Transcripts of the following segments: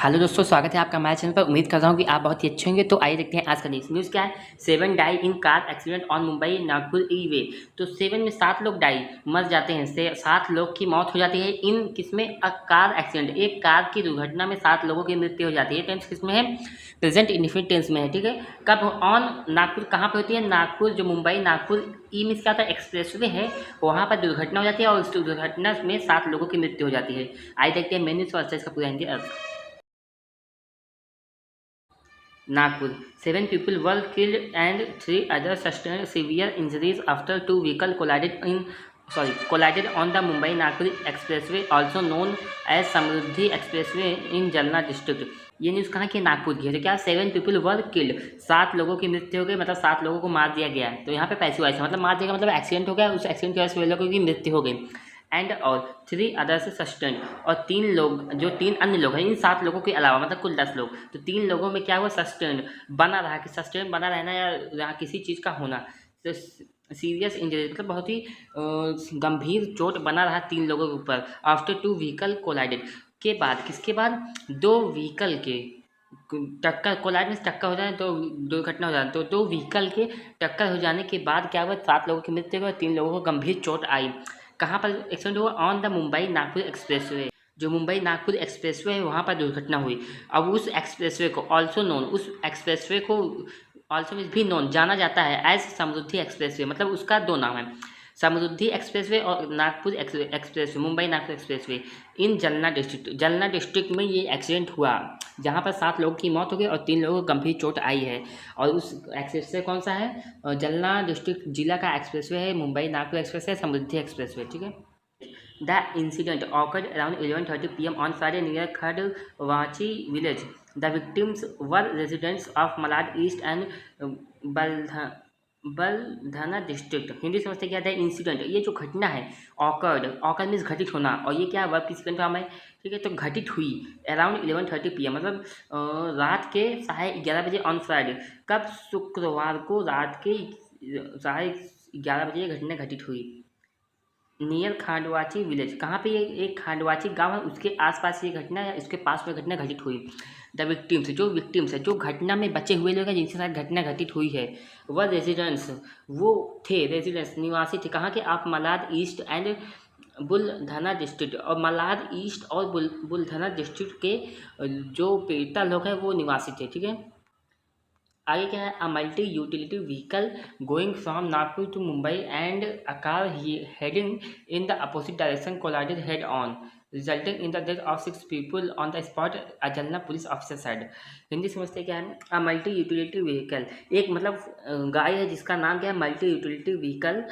Hello दोस्तों, स्वागत है आपका हमारे चैनल पर। उम्मीद कर रहा हूँ कि आप बहुत ही अच्छे होंगे। तो आइए देखते हैं आज का न्यूज़ क्या है। 7 die in car accident on Mumbai Nagpur e way. तो 7 में 7 लोग डाई मर जाते हैं, से 7 लोग की मौत हो जाती है इन किसमें कार एक्सीडेंट। एक कार की दुर्घटना में 7 लोगों की मृत्यु हो जाती है। टेंस किसमें है? प्रेजेंट इंडिफिनिट टेंस में है। ठीक है, कब ऑन नागपुर कहाँ पर होती है? नागपुर, जो मुंबई नागपुर ई मीन्स क्या था, एक्सप्रेसवे है, वहाँ पर दुर्घटना हो जाती है और उस दुर्घटना में 7 लोगों की मृत्यु हो जाती है। आइए देखते हैं मेन न्यूज़ और इसका पूरा हिंदी अर्थ। Nagpur. 7 people were killed and 3 others sustained severe injuries after 2 vehicles collided on the Mumbai-Nagpur Expressway, also known as Samruddhi Expressway in Jalna district. ये न्यूज़ कहाँ की? नागपुर की है। तो क्या 7 पीपल वर किल्ड, 7 लोगों की मृत्यु हो गई, मतलब 7 लोगों को मार दिया गया। तो यहाँ पे पैसिव वॉइस मतलब मार दिया गया, मतलब एक्सीडेंट हो गया, उस एक्सीडेंट की वजह से लोगों की मृत्यु हो गई। एंड और 3 अदर्स सस्टेंड, और 3 लोग, जो 3 अन्य लोग हैं इन 7 लोगों के अलावा, मतलब कुल 10 लोग, तो 3 लोगों में क्या हुआ? सस्टेंड बना रहा, कि सस्टेंड बना रहना या यहाँ किसी चीज़ का होना। तो सीरियस इंजरी मतलब बहुत ही गंभीर चोट बना रहा 3 लोगों के ऊपर। आफ्टर 2 व्हीकल कोलाइडेड, के बाद, किसके बाद? 2 व्हीकल के टक्कर, कोलाइड में टक्कर हो जाए तो दुर्घटना हो जाए, तो 2 व्हीकल के टक्कर हो जाने के बाद क्या हुआ? 7 लोगों की मृत्यु हुई, 3 लोगों को गंभीर चोट आई। कहाँ पर एक्सीडेंट हुआ? On the Mumbai Nagpur expressway, जो मुंबई नागपुर एक्सप्रेसवे है वहाँ पर दुर्घटना हुई। अब उस एक्सप्रेसवे को ऑल्सो नोन, उस एक्सप्रेसवे को ऑल्सो मीन्स भी नोन, जाना जाता है एज समृद्धि एक्सप्रेसवे, मतलब उसका 2 नाम है, समृद्धि एक्सप्रेसवे और नागपुर एक्सप्रेसवे, मुंबई नागपुर एक्सप्रेसवे इन जलना डिस्ट्रिक्ट। जलना डिस्ट्रिक्ट में ये एक्सीडेंट हुआ, जहाँ पर 7 लोगों की मौत हो गई और 3 लोगों को गंभीर चोट आई है। और उस एक्सप्रेसवे कौन सा है? जलना डिस्ट्रिक्ट जिला का एक्सप्रेसवे है, मुंबई नागपुर एक्सप्रेस है, समृद्धि एक्सप्रेसवे। ठीक है। The incident occurred around 11:30 p.m. on Friday near Khadwachi village. The victims were residents of Malad East and Baldha, Buldhana district. Hindi समझते क्या था? इंसिडेंट, ये जो घटना है, ऑकर्ड मीन्स घटित होना, और ये क्या वर्ब की सेकंड फॉर्म है। ठीक है, तो घटित हुई अराउंड 11:30 PM, मतलब रात के 11:30 बजे ऑन फ्राइडे। कब? शुक्रवार को रात के 11:30 बजे ये घटना घटित हुई। नियर खांडवाची विलेज, कहाँ पे? ये एक खांडवाची गांव है, उसके आसपास ये घटना या उसके पास में घटना घटित हुई। द विक्टिम्स, जो विक्टिम्स है, जो घटना में बचे हुए लोग हैं जिनके साथ घटना घटित हुई है, वह रेजिडेंट्स, वो थे रेजिडेंट्स, निवासी थे। कहाँ के? आप Malad east and Buldhana district, और मलाड ईस्ट और बुलढाना डिस्ट्रिक्ट के जो पीड़िता लोग हैं वो निवासी थे। ठीक है, आगे क्या है? A multi utility vehicle going from Nagpur to Mumbai and a car heading in the opposite direction collided head on, resulting in the death of 6 people on the spot, अजलना पुलिस ऑफिसर साइड। हिंदी समझते क्या है? अ मल्टी यूटिलिटी व्हीकल, एक मतलब गाड़ी है जिसका नाम क्या है? Multi utility vehicle.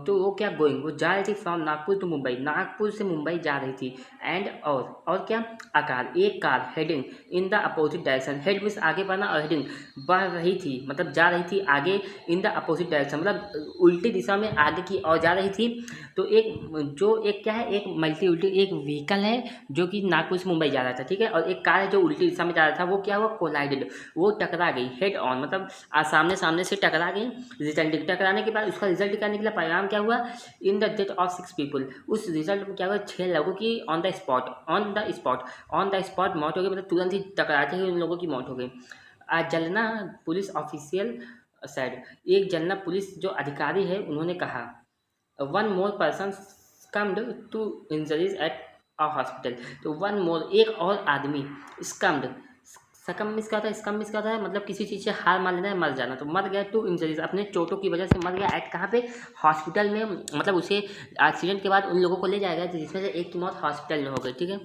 तो वो क्या? गोइंग, वो जा रही थी फ्रॉम नागपुर टू मुंबई, नागपुर से मुंबई जा रही थी। एंड और क्या? अकार, एक car, heading in the opposite direction, head means आगे बढ़ना, और हेडिंग बढ़ रही थी, मतलब जा रही थी आगे, इन द अपोजिट डायरेक्शन मतलब उल्टी दिशा में आगे की ओर जा रही थी। तो एक क्या है? एक मल्टी उल्टी एक व्हीकल है जो कि नागपुर से मुंबई जा रहा था। ठीक है, और एक कार है जो उल्टी दिशा में जा रहा था। वो क्या हुआ? कोलाइडेड, वो टकरा गई, हेड ऑन मतलब सामने सामने से टकरा गई। रिजल्ट, टकराने के बाद उसका रिजल्ट क्या निकला? परिणाम क्या हुआ? इन द डेथ ऑफ 6 पीपल, उस रिजल्ट में क्या हुआ? 6 लोगों की ऑन द स्पॉट मौत हो गई, मतलब तुरंत ही टकराते ही उन लोगों की मौत हो गई। आज जलना पुलिस ऑफिशियल साइड, एक जलना पुलिस जो अधिकारी है उन्होंने कहा, 1 more person succumbed to injuries at a hospital. तो 1 मोर, एक और आदमी, स्कम्ड, सकम मिस का था, स्कम मिस का था, मतलब किसी चीज़ से हार मान लेना है, मर जाना, तो मर गया टू इंजरीज, अपने चोटों की वजह से मर गया। एट कहाँ पे? हॉस्पिटल में, मतलब उसे एक्सीडेंट के बाद उन लोगों को ले जाया गया जिसमें से एक की मौत हॉस्पिटल में हो गई। ठीक है,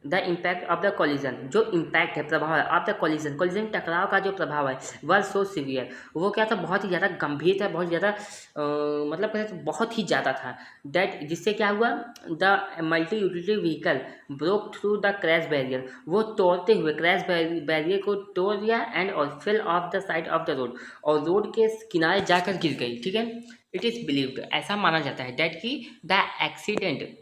the impact of the collision, जो इम्पैक्ट है, प्रभाव है, ऑफ द कॉलिजन, कॉलिजन टकराव का जो प्रभाव है, वह सो सीवियर, वो क्या था? बहुत ही ज़्यादा गंभीर था, बहुत ज़्यादा मतलब कहते हैं बहुत ही ज़्यादा था। दैट, जिससे क्या हुआ? The multi utility vehicle broke through the crash barrier, वो तोड़ते हुए क्रैश बैरियर को तोड़ दिया, एंड और fell off the side of the road, और रोड के किनारे जाकर गिर गई। ठीक है, इट इज़ बिलीव्ड, ऐसा माना जाता है, दैट कि द एक्सीडेंट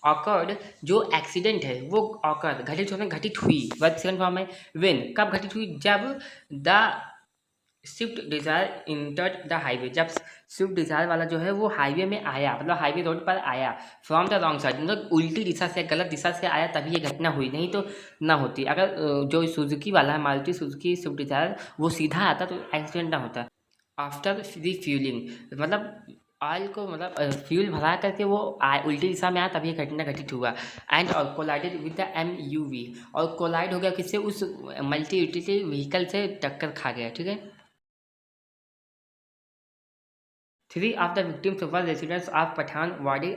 ऑकर्ड, जो एक्सीडेंट है वो घटित हुई, वर्ब सेकंड फॉर्म में। व्हेन, कब घटित हुई? जब the Swift Dzire entered the highway. जब स्विफ्ट डिज़ायर वाला जो है वो हाईवे में आया, मतलब हाईवे रोड पर आया, फ्रॉम द रॉन्ग साइड, मतलब उल्टी दिशा से, गलत दिशा से आया, तभी ये घटना हुई, नहीं तो ना होती। अगर जो सुजुकी वाला है, मारुति सुजुकी स्विफ्ट डिज़ायर, वो सीधा आता तो एक्सीडेंट ना होता। आफ्टर रिफ्यूलिंग, मतलब ऑयल को, मतलब फ्यूल भरा करके वो उल्टी दिशा में आया, तभी ये घटना घटित हुआ। एंड और कोलाइडेड विद द MUV, और कोलाइड हो गया किससे, उस मल्टी यूटिलिटी व्हीकल से टक्कर खा गया, ठीक है। 3 of the victims were residents of Pathanwadi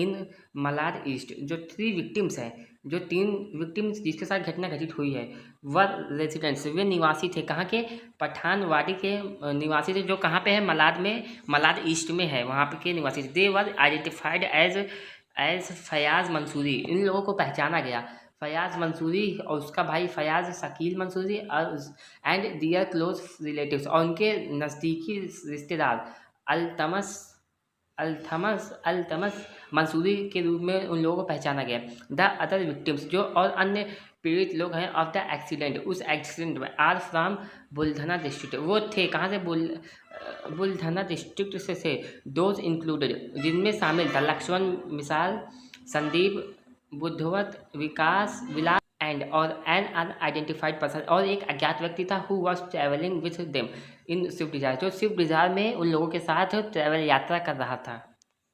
in Malad east. जो 3 विक्टिम्स हैं, जो 3 विक्टिम्स जिसके साथ घटना घटित हुई है, वर रेसिडेंट्स, वे निवासी थे, कहाँ के, पठान वाडी के निवासी थे, जो कहाँ पे है, मलाड में, मलाड ईस्ट में है, वहाँ पे के निवासी थे। दे वर आइडेंटिफाइड एज फयाज मंसूरी, इन लोगों को पहचाना गया, फयाज मंसूरी और उसका भाई फयाज शकील मंसूरी, और एंड दियर क्लोज रिलेटिव्स, और उनके नज़दीकी रिश्तेदार अल्तमस अल्थमस अल्तमस मंसूरी के रूप में उन लोगों को पहचाना गया। द अदर विक्टिम्स, जो और अन्य पीड़ित लोग हैं, ऑफ द एक्सीडेंट, उस एक्सीडेंट में, आर फ्रॉम बुलधना डिस्ट्रिक्ट, वो थे कहाँ से, बुलधना डिस्ट्रिक्ट से। दोज इंक्लूडेड, जिनमें शामिल था लक्ष्मण मिसाल, संदीप बुद्धवत, विकास विलास एंड और एन अनआइडेंटिफाइड पर्सन, और एक अज्ञात व्यक्ति था, who was travelling with them in Swift Dzire, जो स्विफ्ट डिज़ायर में उन लोगों के साथ ट्रैवल यात्रा कर रहा था।